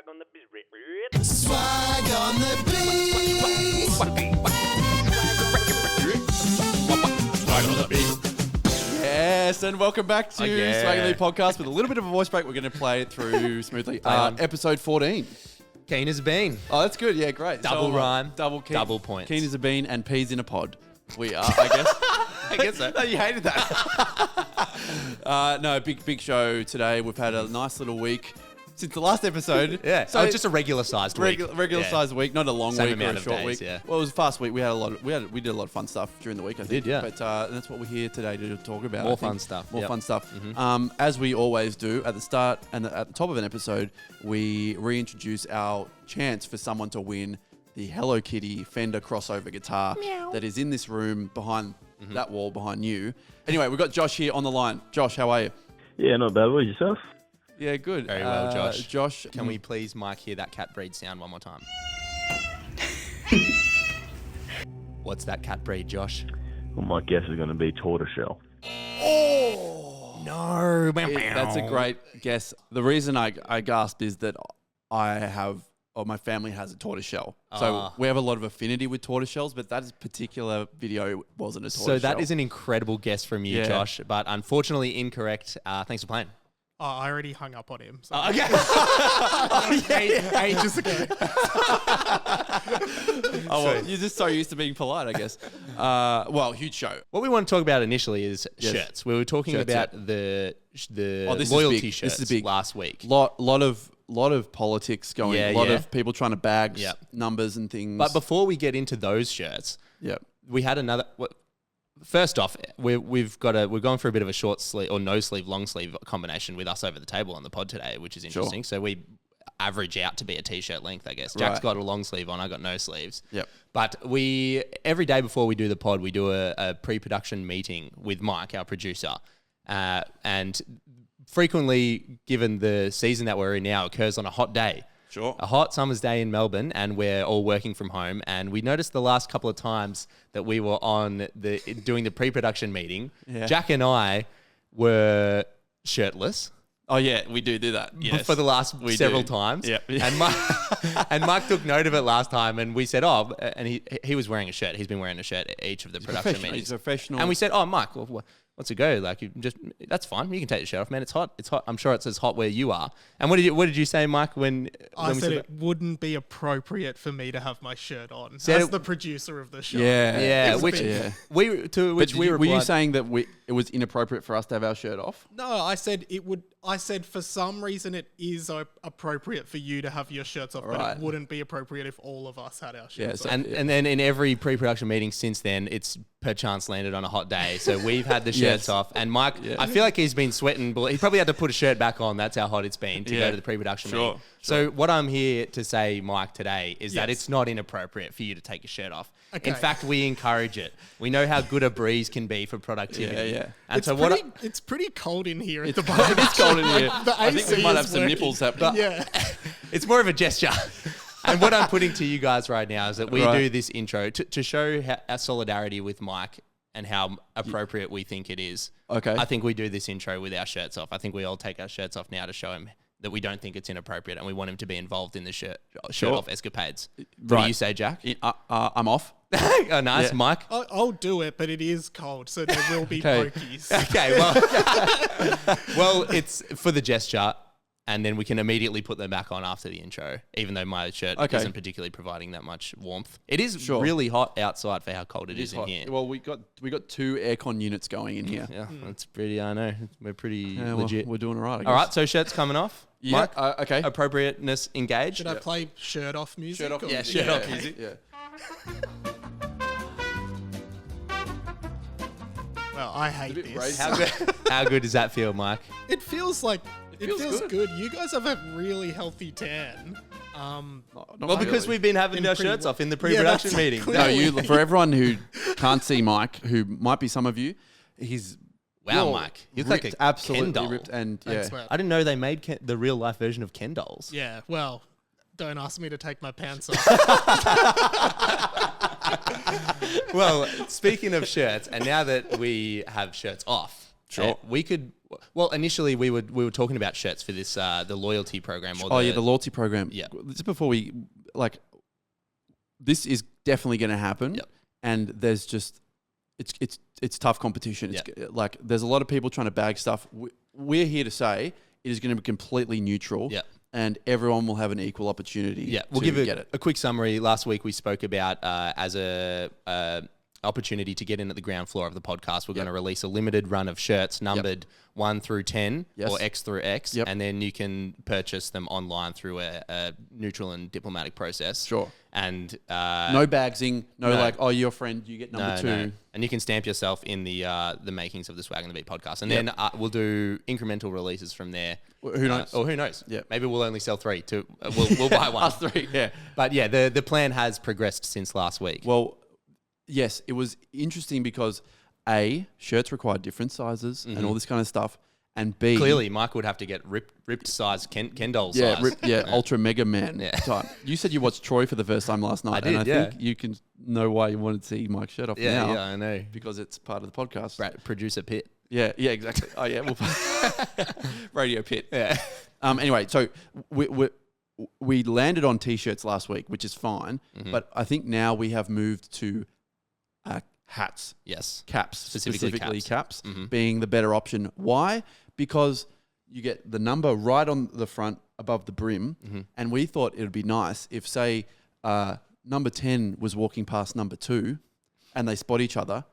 Swag on the beat. Swag on the beat. Swag on the beat. Yes, and welcome back to Swag on the Beat podcast with a little bit of a voice break. We're going to play it through smoothly. Episode 14. Keen as a bean. Oh, that's good. Yeah, great. Double rhyme. Double keen. Double points. Keen as a bean and peas in a pod. We are, I guess. I guess so. No, you hated that. No, big show today. We've had a nice little week since the last episode. Yeah. So just a regular sized week. Regular sized week, not a long Same week or a amount of short days, week. yeah. Well, it was a fast week. We did a lot of fun stuff during the week. I think. Did, yeah. But that's what we're here today to talk about. More I think. fun stuff. More Yep. fun stuff. As we always do at the start and at the top of an episode, we reintroduce our chance for someone to win the Hello Kitty Fender crossover guitar that is in this room behind that wall behind you. Anyway, we've got Josh here on the line. Josh, how are you? Yeah, not bad. What about yourself? Yeah, good. Very well, Josh. Josh, Can we please, Mike, hear that cat breed sound one more time? What's that cat breed, Josh? Well, my guess is going to be tortoiseshell. No. That's a great guess. The reason I gasped is that my family has a tortoiseshell. So we have a lot of affinity with tortoiseshells, but that particular video wasn't a tortoiseshell. So that is an incredible guess from you, Yeah. Josh, but unfortunately incorrect. Thanks for playing. Oh, I already hung up on him. So. Okay. Ages ago. Oh, well, you're just so used to being polite, I guess. Well, huge show. What we want to talk about initially is shirts. We were talking Shirts, about the this is loyalty big. shirts This is big. last week. Lot of politics going. Yeah, a lot yeah. of people trying to bag Yep. numbers and things. But before we get into those shirts, yeah, we had another. First off, we're going for a bit of a short sleeve or no sleeve, long sleeve combination with us over the table on the pod today, which is interesting. So we average out to be a t-shirt length, I guess. Jack's got a long sleeve on, I got no sleeves. Yep. But every day before we do the pod, we do a pre-production meeting with Mike, our producer, and frequently, given the season that we're in now, occurs on a hot day. Sure. A hot summer's day in Melbourne, and we're all working from home. And we noticed the last couple of times that we were doing the pre-production meeting, Jack and I were shirtless. Oh yeah, we do that. Yes. For the last several do. times. Yep. And Mike took note of it last time, and we said, and he was wearing a shirt. He's been wearing a shirt at each of the production meetings. He's professional. And we said, Mike, well, what's it go? Like, that's fine. You can take your shirt off, man. It's hot. It's hot. I'm sure it's as hot where you are. And what did you say, Mike, when I we said that? it wouldn't be appropriate for me to have my shirt on Said as it- the producer of the show. Yeah, It's which been- we were replied, you saying that it was inappropriate for us to have our shirt off? No, I said it would. I said for some reason it is appropriate for you to have your shirts off, but Right. it wouldn't be appropriate if all of us had our shirts so- off. and then in every pre-production meeting since then, it's perchance landed on a hot day. So we've had the shirts off, and Mike, I feel like he's been sweating. But he probably had to put a shirt back on. That's how hot it's been to go to the pre-production meeting. So what I'm here to say, Mike, today is that it's not inappropriate for you to take your shirt off. Okay. In fact, we encourage it. We know how good a breeze can be for productivity. Yeah. And It's pretty cold in here at the bar. It is cold in here. The I think we AC might is have some working. nipples happening. Yeah. it's more of a gesture. And what I'm putting to you guys right now is that we Right. do this intro to show our solidarity with Mike and how appropriate we think it is. Okay. I think we do this intro with our shirts off. I think we all take our shirts off now to show him that we don't think it's inappropriate and we want him to be involved in the shirt off escapades. What do you say, Jack? I'm off. Oh, nice. Yeah. Mike? I'll do it, but it is cold, so there will be Okay. pokies. Okay, well, it's for the gesture, and then we can immediately put them back on after the intro, even though my shirt isn't particularly providing that much warmth. It is really hot outside for how cold it is in hot. here. Well, we got 2 aircon units going in here. Yeah, that's pretty, I know. We're pretty Yeah, well, legit. we're doing all right. I guess. All right, so shirts coming off. Yeah. Mike, Okay. appropriateness engaged. Should I play shirt off music? Shirt off. or- Yeah, shirt off music. Yeah. Well, I hate bit this. racist. How good does that feel, Mike? It feels like it feels feels good. good. You guys have a really healthy tan. Well, because we've been having our pretty shirts wa- off in the pre-production that's meeting. clear. No, for everyone who can't see Mike, who might be some of you, he's Wow, Mike. You look like ripped, a absolutely Ken doll. ripped, and Thanks, mate. I didn't know they made the real life version of Ken dolls. Yeah, well, don't ask me to take my pants off. Well, speaking of shirts, and now that we have shirts off, we could Well, initially we were talking about shirts for this the loyalty program. Or the loyalty program. Yeah. Just before we this is definitely going to happen, and there's just it's tough competition. It's like there's a lot of people trying to bag stuff. We're here to say it is going to be completely neutral. Yeah. And everyone will have an equal opportunity. Yeah, we'll give a quick summary. Last week we spoke about as a opportunity to get in at the ground floor of the podcast. We're going to release a limited run of shirts numbered 1 through 10 or X through X, and then you can purchase them online through a neutral and diplomatic process. Sure. And no bagsing, no, your friend, you get number 2. No. And you can stamp yourself in the makings of the Swag on the Beat podcast. And then we'll do incremental releases from there. Who knows? Or who knows? Yeah. Maybe we'll only sell 3. We'll buy one. Us 3, yeah. But yeah, the plan has progressed since last week. Well, yes, it was interesting because A, shirts require different sizes and all this kind of stuff. And B, clearly Mike would have to get ripped size Ken doll size. Ultra Mega Man type. You said you watched Troy for the first time last night. I did, and I think you can know why you wanted to see Mike's shirt off now. Yeah, I know. Because it's part of the podcast. Producer Pitt. Yeah, exactly. Oh, yeah. Radio Pitt. Yeah. Anyway, so we landed on T-shirts last week, which is fine. But I think now we have moved to hats. Yes. Caps. Specifically caps Mm-hmm. being the better option. Why? Because you get the number right on the front above the brim. And we thought it would be nice if, say, number 10 was walking past number 2 and they spot each other.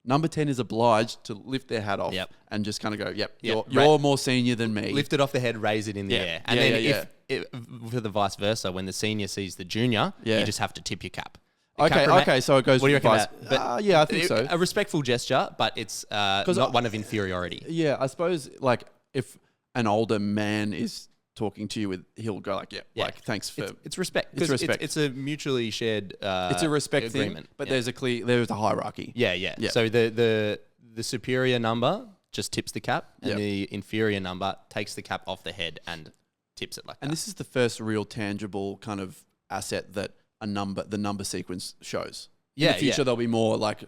Number 10 is obliged to lift their hat off and just kind of go, you're more senior than me. Lift it off the head, raise it in the air. And then if for the vice versa, when the senior sees the junior, you just have to tip your cap. Okay, so it goes. What do you reckon about? Yeah, I think so. A respectful gesture, but it's not one of inferiority. Yeah, I suppose like if an older man is talking to you, he'll go like, like thanks for. It's respect. It's respect. It's a mutually shared. It's a respect agreement. Thing, but there's a hierarchy. Yeah. So the superior number just tips the cap, and the inferior number takes the cap off the head and tips it like that. And this is the first real tangible kind of asset that the number sequence shows. In the future, there'll be more like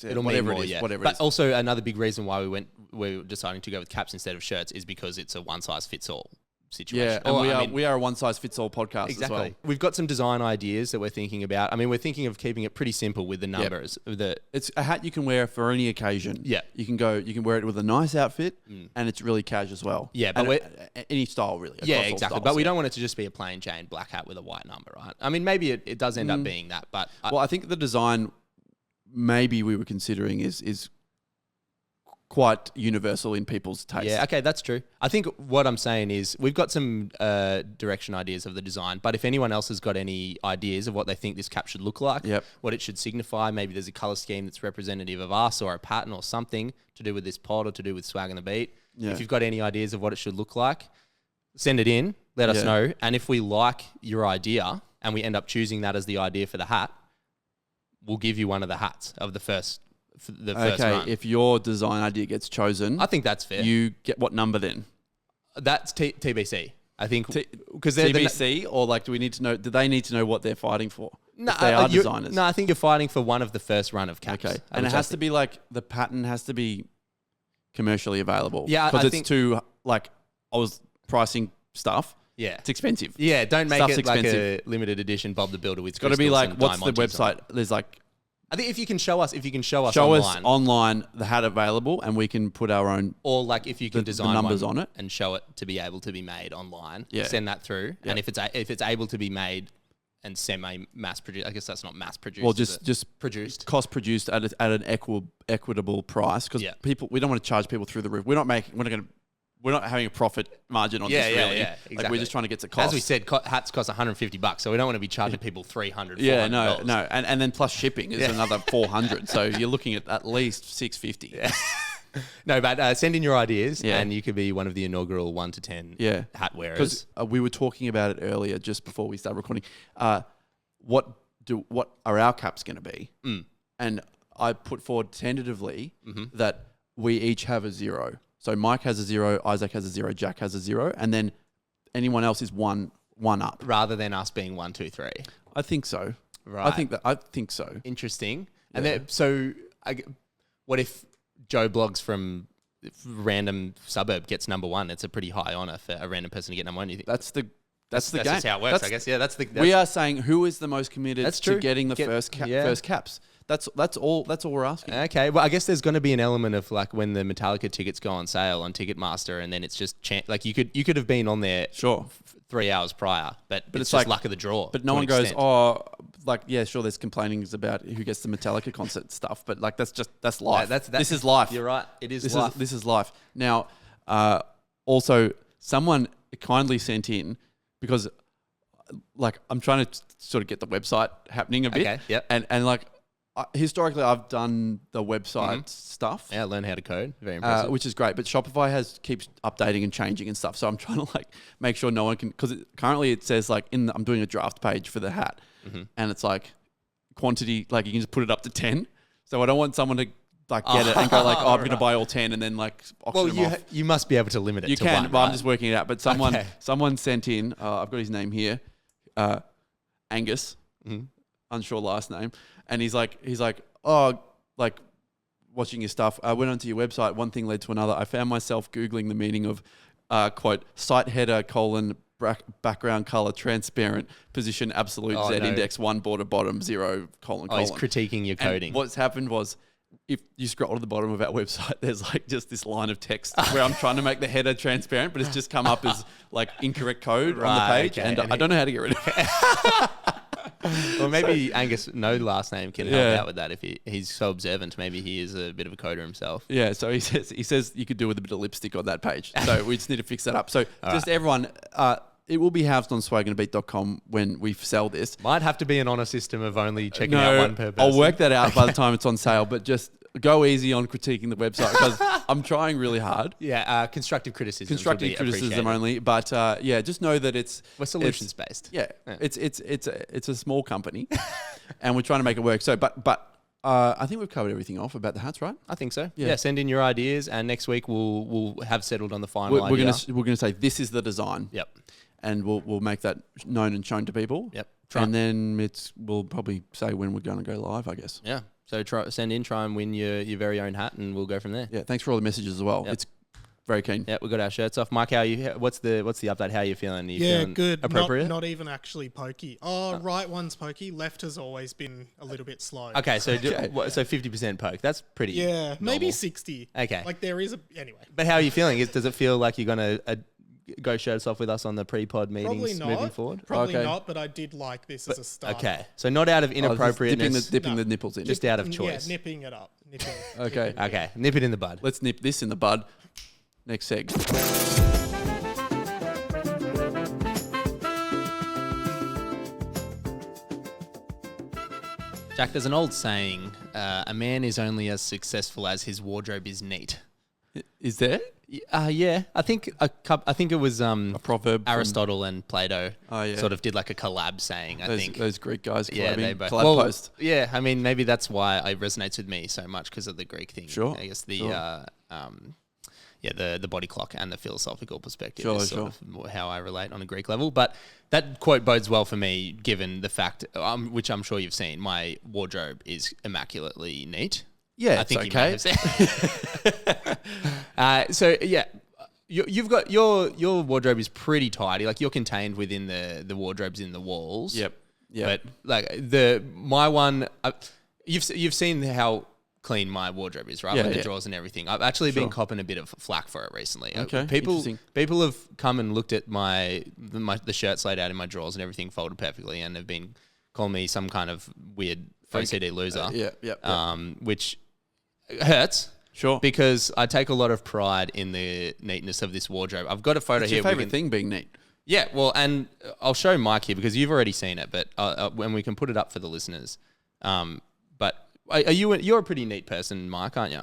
it'll whatever more, it is, whatever but it is. Also another big reason why we're deciding to go with caps instead of shirts is because it's a one size fits all situation. Yeah, and we are a one size fits all podcast exactly. as well. We've got some design ideas that we're thinking about. I mean, we're thinking of keeping it pretty simple with the numbers. It's a hat you can wear for any occasion. Yeah. You can wear it with a nice outfit and it's really cash as well. Yeah, but any style really. Yeah, exactly. Styles, but we don't want it to just be a plain Jane black hat with a white number, right? I mean, maybe it does end up being that, but I think the design maybe we were considering is quite universal in people's taste. Yeah, okay, that's true. I think what I'm saying is we've got some direction ideas of the design, but if anyone else has got any ideas of what they think this cap should look like, what it should signify, maybe there's a colour scheme that's representative of us or a pattern or something to do with this pod or to do with Swag on the Beat. Yeah. If you've got any ideas of what it should look like, send it in, let us know. And if we like your idea and we end up choosing that as the idea for the hat, we'll give you one of the hats of the first run. If your design idea gets chosen, I think that's fair. You get what number then? That's TBC. I think because TBC or like, do we need to know? Do they need to know what they're fighting for? No, they are designers. No, I think you're fighting for one of the first run of caps. Okay, and it has to be like the pattern has to be commercially available. Yeah, because it's too like I was pricing stuff. Yeah, it's expensive. Yeah, don't make Stuff's it like expensive. a limited edition Bob the Builder with. It's got to be like what's the website? There's like. I think if you can show us online the hat available, and we can put our own, or like if you can design the numbers on it and show it to be able to be made online. Yeah. Send that through, and if it's able to be made and semi-mass produced, I guess that's not mass produced. Well, just produced, cost produced at an equitable price because we don't want to charge people through the roof. We're not having a profit margin on this, really. Yeah, exactly. Like we're just trying to get to cost. As we said, hats cost $150, so we don't want to be charging people $300. Yeah, no, and then plus shipping is another $400. So you're looking at least $650. Yeah. No, but send in your ideas, and you could be one of the inaugural 1 to 10 hat wearers. Because we were talking about it earlier, just before we started recording. What are our caps going to be? And I put forward tentatively that we each have a 0. So Mike has a 0, Isaac has a 0, Jack has a 0, and then anyone else is one up. Rather than us being 1, 2, 3. I think so. Right. I think so. Interesting. And then, so what if Joe Blogs from random suburb gets number one, it's a pretty high honor for a random person to get number one. You think That's the game. just how it works, I guess. Yeah, we are saying who is the most committed That's to true. getting the first caps. That's all we're asking. Okay, well, I guess there's going to be an element of like when the Metallica tickets go on sale on Ticketmaster, and then it's just like you could have been on there 3 hours prior, but it's just like luck of the draw. But no one goes, oh, like, yeah, sure, there's complainings about who gets the Metallica concert stuff, but like that's life. This is life. You're right. It is this life. This is life. Now, also, someone kindly sent in, because like I'm trying to sort of get the website happening a bit. Okay, yep. And like historically, I've done the website stuff. Yeah, learn how to code. Very impressive. Which is great. But Shopify keeps updating and changing and stuff. So I'm trying to like make sure no one can, because currently it says like I'm doing a draft page for the hat, and it's like quantity, like you can just put it up to 10. So I don't want someone to like get it and go like, oh, I'm going to buy all 10 and then like auction them off. You must be able to limit it. You to can, one, but right? I'm just working it out. But someone sent in, I've got his name here, Angus, unsure last name, and he's like, oh, like watching your stuff. I went onto your website. One thing led to another. I found myself Googling the meaning of, quote, site header : background color transparent, position absolute Z index 1 border bottom 0 : He's critiquing your coding. And what's happened was, if you scroll to the bottom of our website, there's like just this line of text where I'm trying to make the header transparent, but it's just come up as like incorrect code on the page, and I don't know how to get rid of it. Well, maybe Angus, no last name, can help out with that if he's so observant. Maybe he is a bit of a coder himself. Yeah, so he says you could do with a bit of lipstick on that page. So we just need to fix that up. So everyone, it will be housed on swagandbeat.com when we sell this. Might have to be an honor system of only checking out one per person. I'll work that out by the time it's on sale, but just go easy on critiquing the website, because I'm trying really hard. Yeah, constructive criticism. Constructive criticism only, but just know that we're solutions based. Yeah, it's a small company, and we're trying to make it work. So, but I think we've covered everything off about the hats, right? I think so. Yeah, send in your ideas, and next week we'll have settled on the final We're idea. We're gonna say this is the design. Yep. And we'll make that known and shown to people. Yep. And then we'll probably say when we're going to go live, I guess. Yeah. So try and win your very own hat, and we'll go from there. Yeah. Thanks for all the messages as well. Yep. It's very keen. Yeah, we got our shirts off. Mike, what's the update? How are you feeling? Are you feeling good. Appropriate? Not even actually pokey. Right one's pokey. Left has always been a little bit slow. Okay, so 50% poke. That's pretty. Yeah, normal. maybe 60. Okay. Like there is anyway. But how are you feeling? Does it feel like you're gonna go shirts off with us on the pre-pod meetings moving forward? Probably not, but I did like this as a start. Okay, so not out of inappropriateness. Dipping the nipples in. Just out of choice. Yeah, nipping it up. Okay. Nip it in the bud. Let's nip this in the bud. Next seg. Jack, there's an old saying, a man is only as successful as his wardrobe is neat. Is there? Yeah. I think it was a proverb. Aristotle and Plato sort of did like a collab saying, I think. Those Greek guys collabing. Yeah, they both. Collab post. Yeah, I mean, maybe that's why it resonates with me so much, because of the Greek thing. Sure. I guess the body clock and the philosophical perspective is sort of how I relate on a Greek level. But that quote bodes well for me, given the fact, which I'm sure you've seen, my wardrobe is immaculately neat. Yeah, I think it's okay. So yeah, you've got your wardrobe is pretty tidy. Like you're contained within the wardrobes in the walls. Yep. But like my one, you've seen how clean my wardrobe is, right? Yeah, With the drawers and everything. I've actually been copping a bit of flack for it recently. Okay. People have come and looked at the shirts laid out in my drawers and everything folded perfectly, and have been calling me some kind of weird OCD loser. Which hurts. Sure. Because I take a lot of pride in the neatness of this wardrobe. I've got a photo It's here. your favourite thing being neat. Yeah, well, and I'll show Mike here because you've already seen it, but when we can put it up for the listeners. But you're a pretty neat person, Mike, aren't you?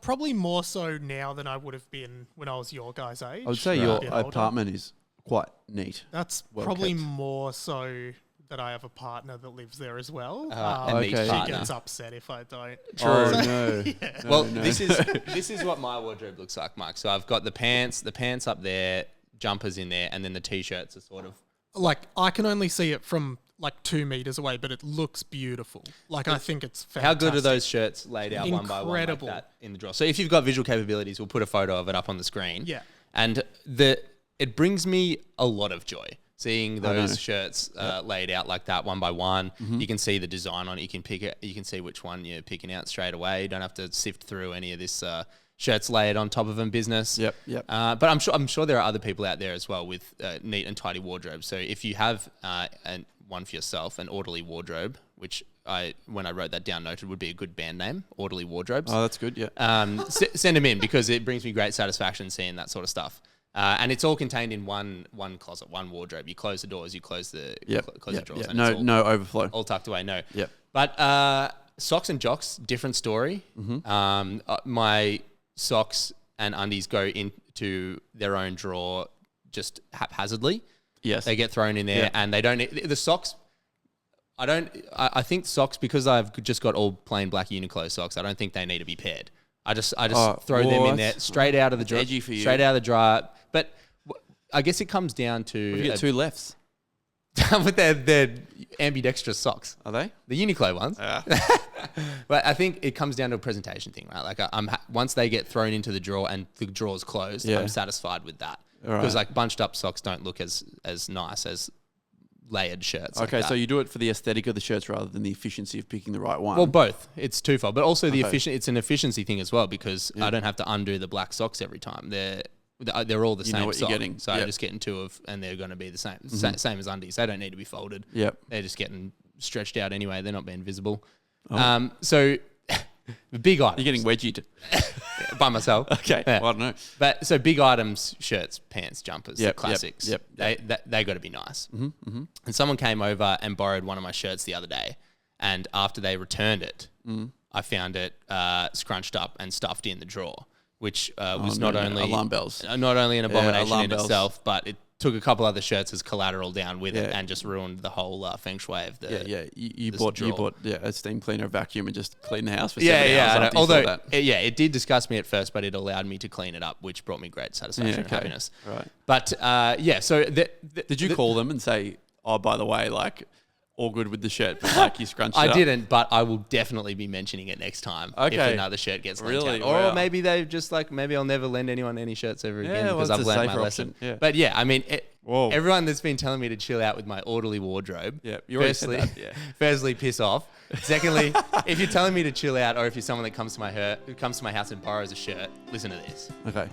Probably more so now than I would have been when I was your guys' age. I would say your apartment is quite neat. That's well probably kept. More so that I have a partner that lives there as well. A neat okay. She partner. gets upset if I don't. Oh, no. Well, this is what my wardrobe looks like, Mike. So I've got the pants up there, jumpers in there, and then the t-shirts are sort of. Like I can only see it from like 2 meters away, but it looks beautiful. Like, I think it's fantastic. How good are those shirts laid out one by one like Incredible. that in the drawer? So if you've got visual capabilities, we'll put a photo of it up on the screen. Yeah. And it brings me a lot of joy seeing those shirts laid out like that one by one. You can see the design on it. You can pick it. You can see which one you're picking out straight away. You don't have to sift through any of this shirts laid on top of them business. Yep. But I'm sure there are other people out there as well with neat and tidy wardrobes. So if you have one for yourself, an orderly wardrobe, which when I wrote that down, noted would be a good band name, Orderly Wardrobes. Oh, that's good. Yeah. Send them in because it brings me great satisfaction seeing that sort of stuff. And it's all contained in one closet, one wardrobe. You close the doors, you close the the drawers. And it's No overflow. all tucked away. No. Yep. But socks and jocks, different story. My socks and undies go into their own drawer just haphazardly. Yes. They get thrown in there, and they don't need the socks. I think socks, because I've just got all plain black Uniqlo socks, I don't think they need to be paired. I just throw them in there straight out of the dryer. Edgy for you. Straight out of the dryer. But I guess it comes down to You get 2 lefts. but they're ambidextrous socks. Are they? The Uniqlo ones. Yeah. But I think it comes down to a presentation thing, right? Like once they get thrown into the drawer and the drawer's closed, I'm satisfied with that. Because like bunched up socks don't look as nice as layered shirts. Okay, like so you do it for the aesthetic of the shirts rather than the efficiency of picking the right one. Well, both. It's twofold, but also it's an efficiency thing as well because I don't have to undo the black socks every time. They're all the same what sock. you're getting. So I'm just getting 2 and they're going to be the same. Same as undies. They don't need to be folded. Yep. They're just getting stretched out anyway. They're not being visible. So the big item. You're getting wedgied. By myself. Okay. Yeah. Well, I don't know. But so big items, shirts, pants, jumpers, the Yep, classics. yep. They got to be nice. And someone came over and borrowed one of my shirts the other day, and after they returned it, I found it scrunched up and stuffed in the drawer, which was not only alarm bells. not only an abomination alarm in bells. itself, but it took a couple other shirts as collateral down with it and just ruined the whole feng shui of the You this bought drawer. a steam cleaner, vacuum, and just clean the house for Yeah, 7 hours. I know. After you saw Although, that. it did disgust me at first, but it allowed me to clean it up, which brought me great satisfaction and happiness. Right. But so Did you call them and say, "Oh, by the way, like, all good with the shirt, but like you scrunched it I up"? didn't, but I will definitely be mentioning it next time if Okay. another shirt gets lent Really? out. Or Wow. maybe they've just maybe I'll never lend anyone any shirts ever again well, because it's I've a learned my safer lesson. option, yeah. But yeah, I mean, Whoa. everyone that's been telling me to chill out with my orderly wardrobe, Yeah, you already said firstly, that, yeah. firstly, piss off. Secondly, if you're telling me to chill out, or if you're someone that comes to my house and borrows a shirt, listen to this. Okay.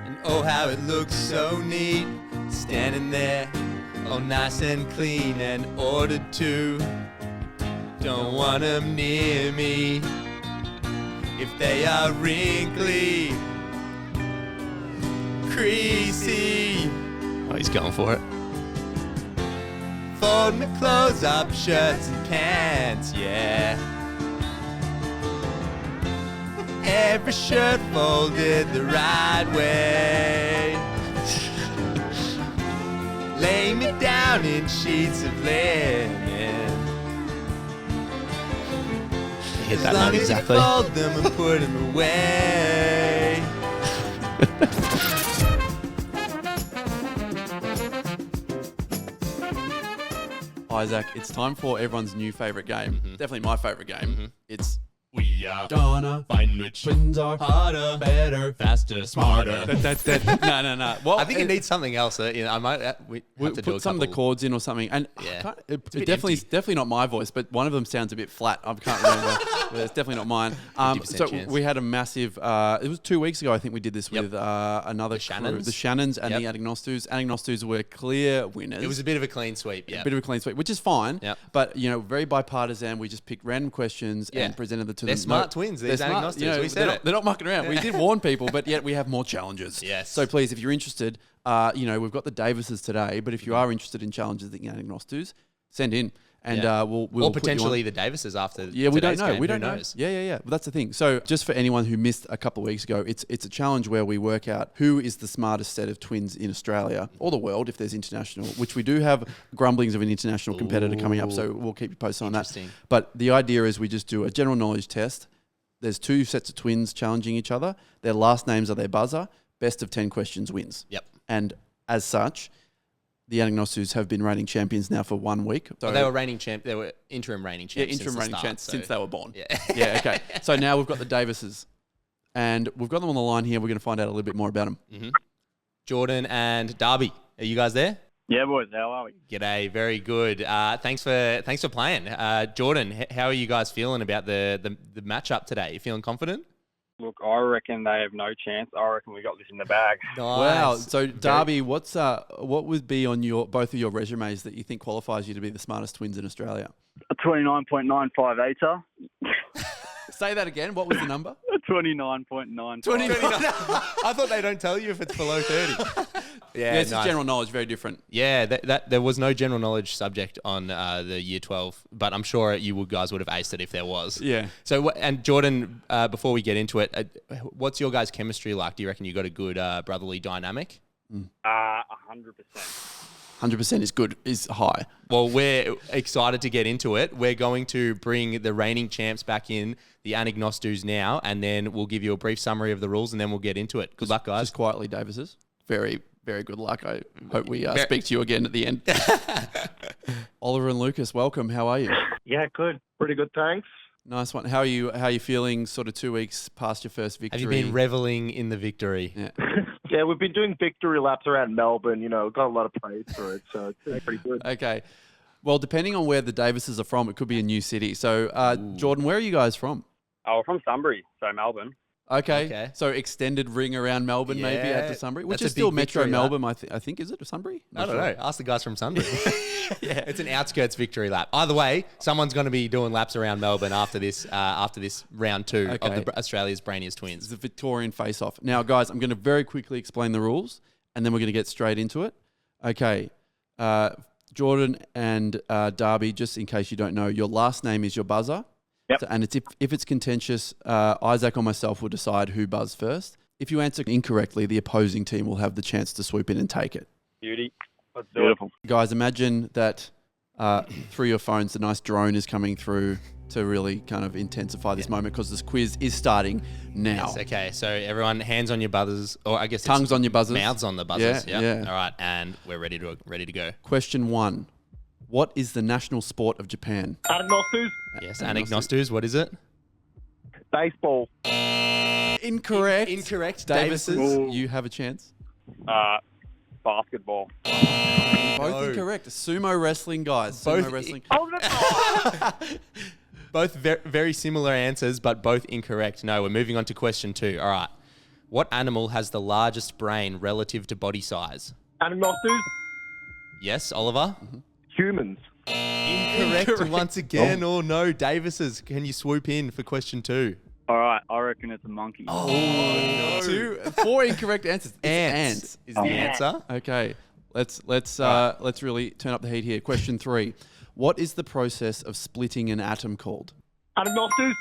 And oh, how it looks so neat, standing there, all nice and clean and ordered too. Don't want them near me if they are wrinkly, creasy. Oh, he's going for it. Fold my clothes up, shirts and pants, yeah. Every shirt folded the right way. Lay me down in sheets of linen. Hit that note exactly. As long as you fold them and put them away. Isaac, it's time for everyone's new favorite game. Definitely my favorite game. It's We are gonna find which twins are harder, better, faster, smarter. no. Well, I think it needs something else. I might we have to do put a some of the couple. chords in or something. And Yeah. it's bit definitely empty. definitely not my voice, but one of them sounds a bit flat. I can't remember. But it's definitely not mine. 50% So chance. we had a massive. It was 2 weeks ago. I think we did this with another The Shannons? crew, the Shannons and Yep. the Anagnostus. Anagnostus were clear winners. It was a bit of a clean sweep, yeah. a bit of a clean sweep, which is fine. Yep. But very bipartisan. We just picked random questions and presented them to They're them. smart twins, these they're smart, Anagnostus. We said they're not, it. they're not mucking around. We did warn people, but yet we have more challenges. Yes. So please, if you're interested, we've got the Davises today, but if you are interested in challenges that Anagnostus, send in. And we'll or put you on. potentially the Davises after. Yeah, we don't today's know. game. We Who don't know. knows? Yeah. Well, that's the thing. So, just for anyone who missed a couple of weeks ago, it's a challenge where we work out who is the smartest set of twins in Australia or the world, if there's international. Which we do have grumblings of an international competitor coming up, so we'll keep you posted on that. Interesting. But the idea is we just do a general knowledge test. There's 2 sets of twins challenging each other. Their last names are their buzzer. Best of 10 questions wins. Yep. And as such, the Anagnostus have been reigning champions now for 1 week. So They were They were interim reigning champs. interim reigning champs so. since they were born. Yeah. Yeah, okay. So now we've got the Davises. And we've got them on the line here. We're going to find out a little bit more about them. Jordan and Darby, are you guys there? Yeah, boys, how are we? G'day, very good. Thanks for playing. Jordan, how are you guys feeling about the matchup today? You feeling confident? Look, I reckon they have no chance. I reckon we got this in the bag. Wow. So Darby, what would be on both of your resumes that you think qualifies you to be the smartest twins in Australia? A 29.958er. Say that again. What was the number? A 29.9. 29. I thought they don't tell you if it's below 30. Yeah, it's just general knowledge, very different. Yeah, that there was no general knowledge subject on the year 12, but I'm sure you guys would have aced it if there was. Yeah. So, and Jordan, before we get into it, what's your guys' chemistry like? Do you reckon you got a good brotherly dynamic? 100%. 100% is good, is high. Well, we're excited to get into it. We're going to bring the reigning champs back in, the Anagnostus now, and then we'll give you a brief summary of the rules, and then we'll get into it. Good luck, guys. Just quietly, Davises. Very, very good luck. I hope we speak to you again at the end. Oliver and Lucas, welcome. How are you? Yeah, good. Pretty good, thanks. Nice one. How are you feeling sort of 2 weeks past your first victory? Have you been reveling in the victory? Yeah. Yeah, we've been doing victory laps around Melbourne. Got a lot of praise for it, so it's pretty good. Okay. Well, depending on where the Davises are from, it could be a new city. So, Jordan, where are you guys from? Oh, we're from Sunbury, so Melbourne. Okay. So extended ring around Melbourne, maybe out to Sunbury, which That's is a still big Metro victory lap. Melbourne. I think is it Sunbury? I don't know. Ask the guys from Sunbury. Yeah, it's an outskirts victory lap. Either way, someone's going to be doing laps around Melbourne after this round 2 of the Australia's Brainiest It's twins. the Victorian face-off. Now, guys, I'm going to very quickly explain the rules, and then we're going to get straight into it. Okay. Jordan and Darby, just in case you don't know, your last name is your buzzer. Yep. So, and it's if it's contentious, Isaac or myself will decide who buzzed first. If you answer incorrectly, the opposing team will have the chance to swoop in and take it. Beauty. Let's do Beautiful. Guys, imagine that through your phones, the nice drone is coming through to really kind of intensify this moment because this quiz is starting now. Yes, okay, so everyone, hands on your buzzers, or I guess Tongues it's on your buzzers. mouths on the buzzers. Yeah. All right, and we're ready to go. Question 1. What is the national sport of Japan? Anagnostus, Yes, Anagnostus, what is it? baseball. Incorrect. Incorrect. Davises, Ooh. you have a chance. Basketball. Both incorrect. Sumo wrestling, guys. Sumo Both wrestling. Both very similar answers, but both incorrect. No, we're moving on to question 2. All right. What animal has the largest brain relative to body size? Anagnostus, Yes, Oliver? humans. Incorrect once again. Oh no, Davises, can you swoop in for question 2? All right, I reckon it's a monkey. Oh, 4 incorrect answers. It's Ants is the answer. Okay. Let's really turn up the heat here. Question 3. What is the process of splitting an atom called? Anagnostus,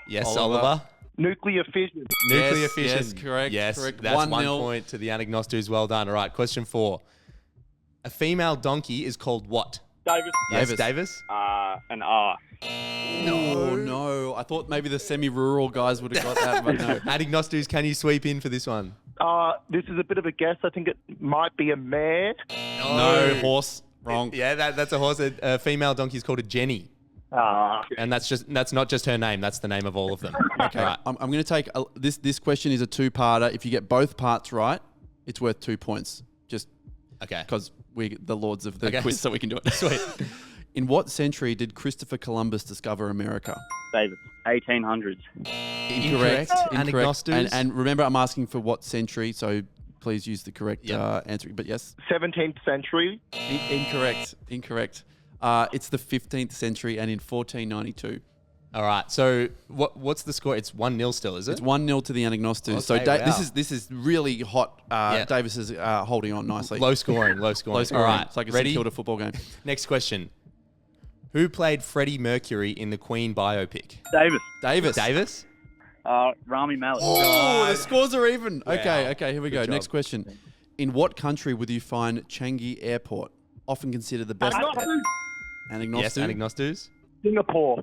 Yes, Oliver. Oliver. nuclear fission. Nuclear fission. Yes, correct. Yes, correct. that's 1 1-0. point to the Anagnostus. Well done. All right, question 4. A female donkey is called what? Davis. Davis. Yes, Davis? An R. No. I thought maybe the semi-rural guys would have got that, but no. Anagnostus, can you sweep in for this one? This is a bit of a guess. I think it might be a mare. No, horse. Wrong. Yeah, that's a horse. A female donkey is called a Jenny. And that's not just her name. That's the name of all of them. Okay. All right. I'm going to take this question is a 2-parter. If you get both parts right, it's worth 2 points. Just Okay. because we're the lords of the Okay. quiz, so we can do it. Sweet. In what century did Christopher Columbus discover America? Davis. 1800s. Incorrect. Anagnostus. And remember, I'm asking for what century, so please use the correct answer. But yes, 17th century. incorrect. It's the 15th century and in 1492. All right. So what's the score? It's 1-0 still, is it? It's 1-0 to the Anagnostus. So Okay, wow. this is really hot. Yeah. Davis is holding on nicely. Low scoring. Low scoring. All right. It's like a Ready? St Kilda football game. Next question. Who played Freddie Mercury in the Queen biopic? Davis. Davis? Rami Malek. Oh, the scores are even. Wow. Okay, here we go. Good Next job. question. In what country would you find Changi Airport? Often considered the best. Anagnostus. Yes, Anagnostus. Singapore.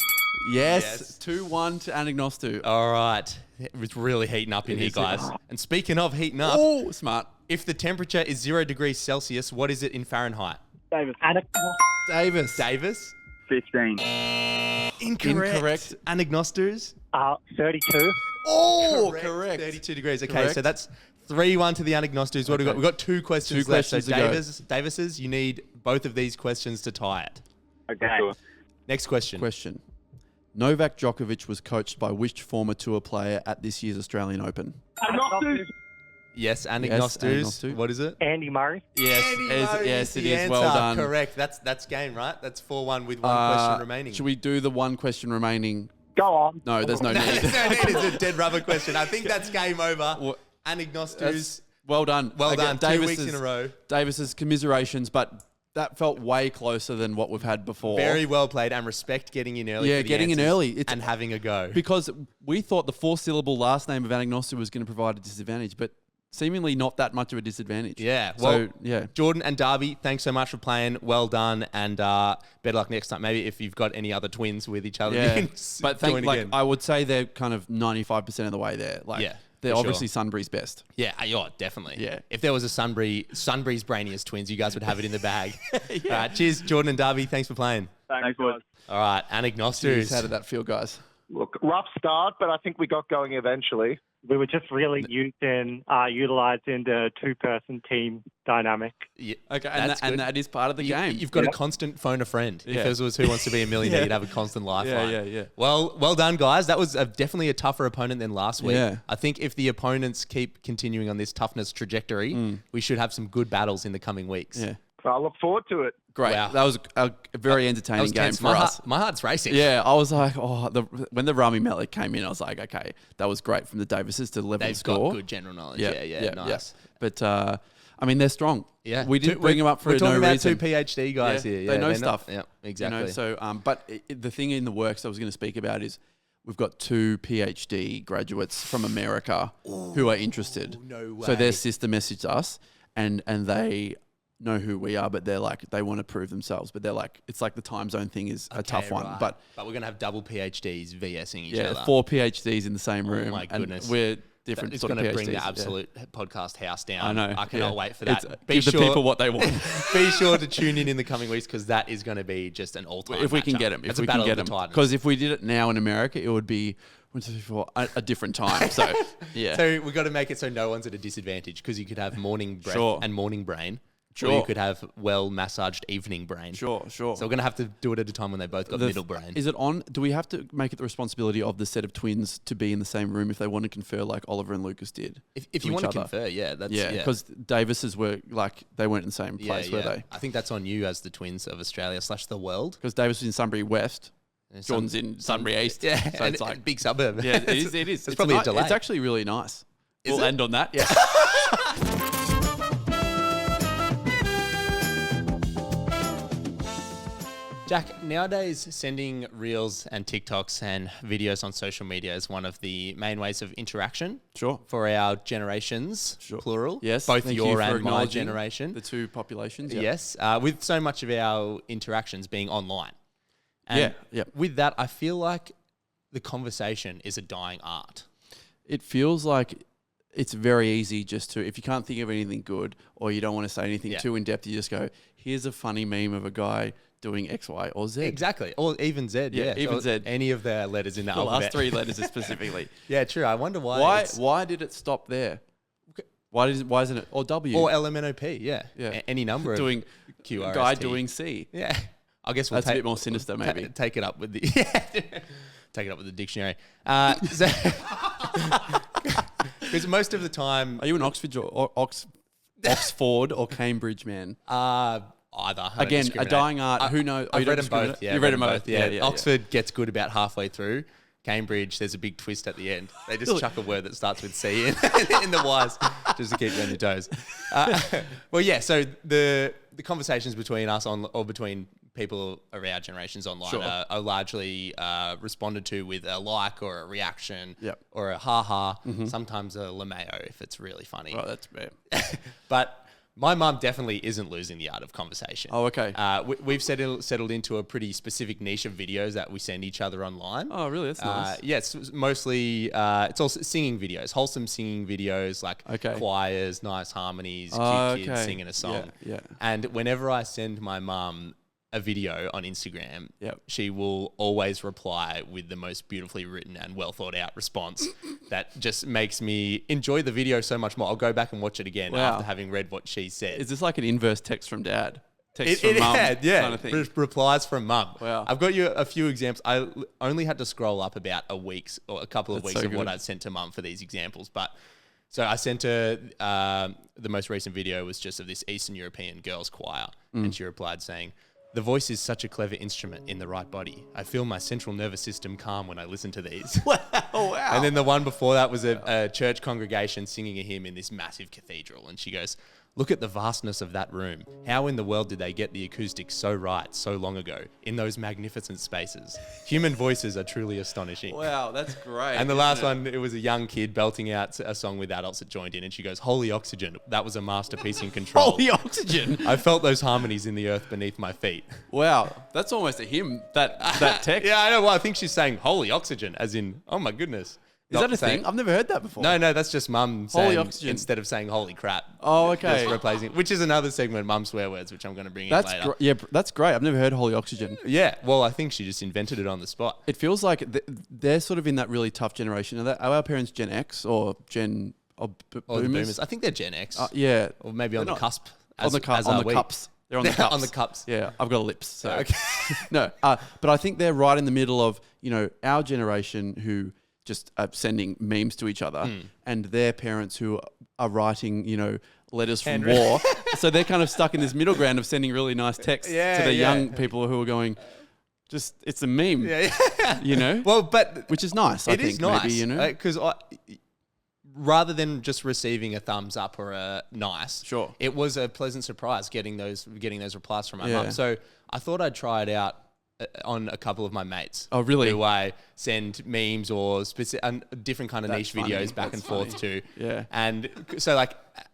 Yes, 2-1 to Anagnostus. All right. It's really heating up in here, guys. And speaking of heating up, Oh, smart. if the temperature is 0 degrees Celsius, what is it in Fahrenheit? Davis. Davis. Davis? 15. Incorrect. Anignosters? 32. Oh, correct. 32 degrees. Okay, Correct. so that's 3-1 to the Anignosters. What do we got? We've got 2 questions Two left. questions So to go. Davis's, you need both of these questions to tie it. Okay. Next question. Question. Novak Djokovic was coached by which former tour player at this year's Australian Open? Yes, Anignosters. Anignosters. What is it? Andy Murray. Yes, yes, it is. Well done. Correct. That's game, right? That's 4-1 with one question remaining. Should we do the one question remaining? Go on. No, there's no need. No need. It's a dead rubber question. I think that's game over. Well, Anignosters. That's well done. Well Again, done. 2 weeks Davis's- in a row. Davis's commiserations, but that felt way closer than what we've had before. Very well played, and respect getting in early. Yeah, for the getting in answers early. It's- and having a go. Because we thought the 4-syllable last name of Anagnosta was going to provide a disadvantage, but seemingly not that much of a disadvantage. Yeah. So, Well, yeah. Jordan and Darby, thanks so much for playing. Well done, and better luck next time. Maybe if you've got any other twins with each other, you Yeah. can But join again. I would say they're kind of 95% of the way there. Like, Yeah, they're for obviously Sunbury's best. Yeah, definitely. Yeah. If there was a Sunbury's Brainiest twins, you guys would have it in the bag. All right, cheers, Jordan and Darby. Thanks for playing. Thanks, boys. All right, Jeez, Anignosters. how did that feel, guys? Look, rough start, but I think we got going eventually. We were just really utilising the two-person team dynamic. Yeah, Okay, that's good. and that is part of the game. You've got a constant phone a friend. Yeah. If it was Who Wants to Be a Millionaire, you'd have a constant lifeline. yeah. Well done, guys. That was definitely a tougher opponent than last week. Yeah. I think if the opponents keep continuing on this toughness trajectory, we should have some good battles in the coming weeks. Yeah. I look forward to it. Great. Wow. That was a very That entertaining was game tense. for My us. my heart's racing. Yeah, I was like, when the Rami Malek came in, I was like, okay, that was great from the Davises to level the They've score. got good general knowledge. Yeah, nice. But I mean, they're strong. Yeah, we didn't bring them up for we're no talking about reason. two PhD guys Yeah, here. they Yeah, know they're stuff. Yeah, exactly. So, but the thing in the works I was going to speak about is we've got 2 PhD graduates from America who are interested. No way. So their sister messaged us, and they know who we are, but they're like, they want to prove themselves, but they're like, it's like the time zone thing is a tough one. Right. But we're gonna have double PhDs VSing each yeah, other. 4 PhDs in the same room. my and goodness. we're different It's sort going of to PhDs. bring the yeah. absolute podcast house down. I know. I cannot yeah. wait for that. Give the people what they want. Be sure to tune in the coming weeks because that is going to be just an all-time if we can matchup. get them. It's If we a can battle get of them. the Titans. Because if we did it now in America, it would be a different time. So, yeah. So we've got to make it so no one's at a disadvantage because you could have morning breath Sure. and morning brain. Or Sure. you could have well-massaged evening brain. Sure. So we're going to have to do it at a time when they both got middle brain. Is it on? Do we have to make it the responsibility of the set of twins to be in the same room if they want to confer like Oliver and Lucas did? If to you want each to other? confer, yeah. That's, Yeah, because Davis's were like, they weren't in the same place, were they? I think that's on you as the twins of Australia / the world. Because Davis was in Sunbury West, And Jordan's in Sunbury East. Yeah, So and it's like, big suburb. yeah, it is. It's probably a ni- delay. It's actually really nice. Is We'll it? end on that. Yeah. Jack, nowadays sending reels and TikToks and videos on social media is one of the main ways of interaction Sure. for our generations, plural. Yes. Both thank your you for and my acknowledging generation. The 2 populations. Yeah. Yes, with so much of our interactions being online. And Yeah. with that, I feel like the conversation is a dying art. It feels like it's very easy just to, if you can't think of anything good or you don't want to say anything too in depth, you just go, here's a funny meme of a guy doing X, Y, or Z. Exactly. Or even Z, Yeah, even Or Z. Any of the letters in the The alphabet. last 3 letters specifically. Yeah, true. I wonder why. Why did it stop there? Why isn't it, or W? Or LMNOP, yeah. Yeah. Any number doing of QRST. guy doing C. Yeah. I guess we'll That's a bit more sinister, maybe. Take it up with the take it up with the dictionary. Because most of the time, Are you an Oxford or Cambridge man? either. I don't Again, a discriminate. dying art. Who knows? I've you don't read them both. discriminate? Yeah, You've read them both. Yeah. Oxford gets good about halfway through. Cambridge, there's a big twist at the end. They just chuck a word that starts with C in the Y's just to keep you on your toes. Well, yeah. So the conversations between us or between people of our generations online are largely responded to with a like or a reaction or a ha-ha, sometimes a LeMayo if it's really funny. Right, that's fair. But My mum definitely isn't losing the art of conversation. Oh, okay. We've settled into a pretty specific niche of videos that we send each other online. Oh, really? That's nice. Yeah, it's mostly it's also singing videos, wholesome singing videos, like choirs, nice harmonies, cute kids singing a song. Yeah. And whenever I send my mum a video on Instagram, she will always reply with the most beautifully written and well thought out response that just makes me enjoy the video so much more. I'll go back and watch it again after having read what she said. Is this like an inverse text from dad? Text from mum kind of thing? Replies from mum. Wow. I've got you a few examples. I only had to scroll up about a couple of weeks of what I'd sent to mum for these examples, but so I sent her the most recent video was just of this Eastern European girls choir, and she replied saying, "The voice is such a clever instrument in the right body. I feel my central nervous system calm when I listen to these." Wow. And then the one before that was a church congregation singing a hymn in this massive cathedral. And she goes, "Look at the vastness of that room. How in the world did they get the acoustics so right so long ago in those magnificent spaces? Human voices are truly astonishing." Wow, that's great. And the last one, it was a young kid belting out a song with adults that joined in. And she goes, "Holy oxygen, that was a masterpiece in control. Holy oxygen. I felt those harmonies in the earth beneath my feet." Wow, that's almost a hymn, that text. Yeah, I know. Well, I think she's saying holy oxygen, as in, oh my goodness. Is that a thing? I've never heard that before. No, that's just mum Holy saying, oxygen. instead of saying holy crap. Oh, okay. Just replacing, which is another segment, mum swear words, which I'm going to bring in later. That's great. I've never heard holy oxygen. Yeah, well, I think she just invented it on the spot. It feels like they're sort of in that really tough generation. Are our parents Gen X or Gen Or the boomers? I think they're Gen X. Yeah. Or maybe on the cusp. On the cups. They're on the cups. On the cups. Yeah, I've got lips. So. Okay. No, but I think they're right in the middle of, our generation who just are sending memes to each other and their parents who are writing, letters from war. So they're kind of stuck in this middle ground of sending really nice texts to the young people who are going, it's a meme, Well, but which is nice. I think is nice, maybe, because rather than just receiving a thumbs up or a nice, sure, it was a pleasant surprise getting those replies from my Yeah. mum. So I thought I'd try it out on a couple of my mates. Oh, really? Who I send memes or different kind of niche videos back and forth to. Yeah. And so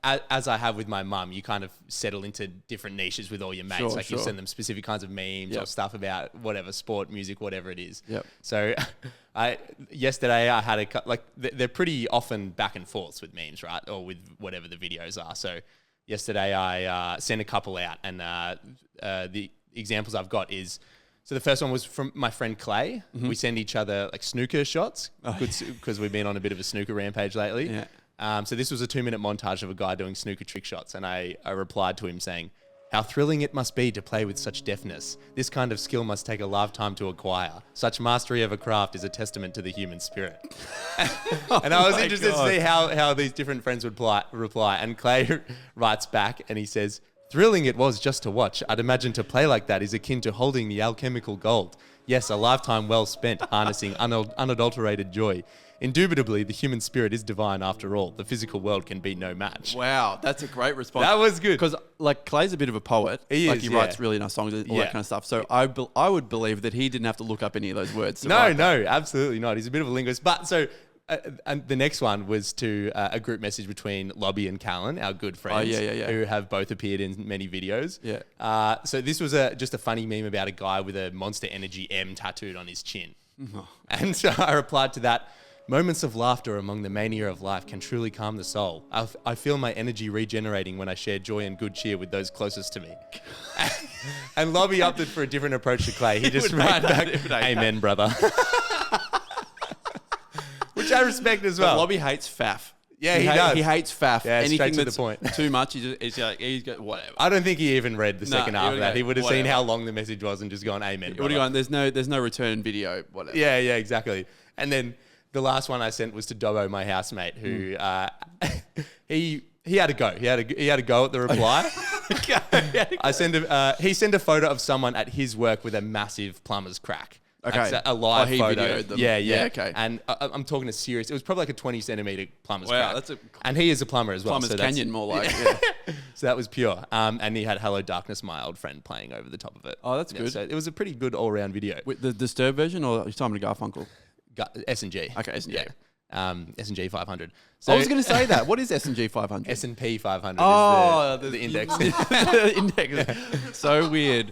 as I have with my mum, you kind of settle into different niches with all your mates. You send them specific kinds of memes or stuff about whatever, sport, music, whatever it is. Yep. So yesterday I had they're pretty often back and forths with memes, right? Or with whatever the videos are. So yesterday I sent a couple out, and the examples I've got is, so the first one was from my friend Clay. We send each other snooker shots because we've been on a bit of a snooker rampage lately. Yeah. So this was a 2-minute montage of a guy doing snooker trick shots, and I replied to him saying, "How thrilling it must be to play with such deftness. This kind of skill must take a lifetime to acquire. Such mastery of a craft is a testament to the human spirit." And I was interested to see how these different friends would reply. And Clay writes back and he says, "Thrilling it was just to watch. I'd imagine to play like that is akin to holding the alchemical gold. Yes, a lifetime well spent harnessing unadulterated joy. Indubitably, the human spirit is divine after all. The physical world can be no match." Wow, that's a great response. That was good. Because Clay's a bit of a poet. He writes really nice songs and all that kind of stuff. So I would believe that he didn't have to look up any of those words. No, absolutely not. He's a bit of a linguist. But so... and the next one was to a group message between Lobby and Callan, our good friends, who have both appeared in many videos. Yeah. So this was just a funny meme about a guy with a Monster Energy M tattooed on his chin. And so I replied to that, "Moments of laughter among the mania of life can truly calm the soul. I feel my energy regenerating when I share joy and good cheer with those closest to me." And Lobby opted for a different approach to Clay. He just wrote back, "Amen, brother." Which I respect as well. But Lobby hates faff. Yeah, he does. He hates faff. Yeah, anything straight to the that's point. too much, he's like, whatever. I don't think he even read the second half of that. He would have seen whatever. how long the message was and just gone, "Amen, He would have gone, there's no return video, whatever. Yeah, exactly. And then the last one I sent was to Dobbo, my housemate, who he had a go. He had a go at the reply. He sent a photo of someone at his work with a massive plumber's crack. Okay. Like, a live he photo. videoed them. Yeah. Okay. And I'm talking a serious. It was probably like a 20-centimeter plumber's Wow, crack. And he is a plumber as well. Plumber's Canyon, more like. Yeah. So that was pure. And he had "Hello Darkness, My Old Friend" playing over the top of it. Oh, that's good. So it was a pretty good all-round video. With the Disturbed version or Simon and Garfunkel? S&G. Okay, S&G. Yeah. S&G 500. So I was going to say that. What is S&G 500? S&P 500 Oh, is the index. The index. So weird.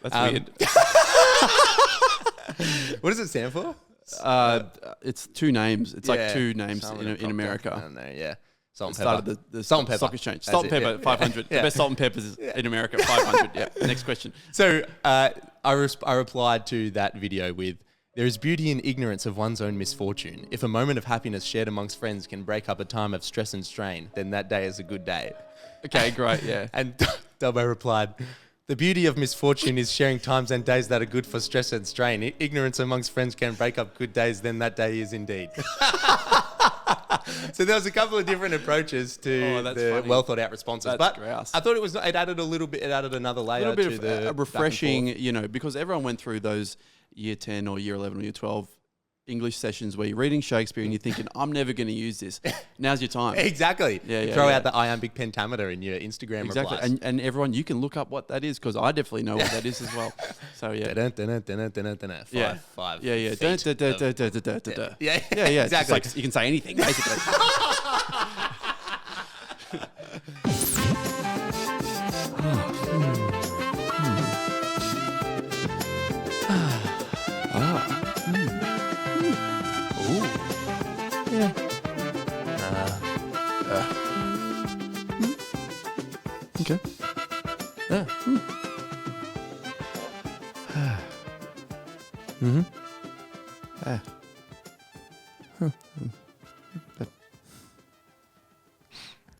That's weird. What does it stand for? It's two names. It's like two names Salmon and in America. cocktail. I don't know, yeah. Salt and Started pepper. the Salt and pepper. stock exchange. That's Salt and it, pepper, yeah. 500. Yeah. The best salt and peppers in America, 500. Yeah. Next question. So I replied to that video with, there is beauty in ignorance of one's own misfortune. If a moment of happiness shared amongst friends can break up a time of stress and strain, then that day is a good day. Okay, great. Yeah. And Dubbo replied, the beauty of misfortune is sharing times and days that are good for stress and strain. Ignorance amongst friends can break up good days, then that day is indeed. So there was a couple of different approaches to the funny. well thought out responses. That's but grouse. I thought it added a little bit, it added another layer A little to bit the of refreshing, because everyone went through those year 10 or year 11 or year 12 English sessions where you're reading Shakespeare and you're thinking, I'm never going to use this. Now's your time. Exactly. Yeah, Throw out the iambic pentameter in your Instagram Exactly. replies. And everyone, you can look up what that is because I definitely know what that is as well. So, yeah. Five. Yeah. feet of- Yeah, Yeah. It's just exactly. like you can say anything, basically. Okay. Yeah. Mm-hmm.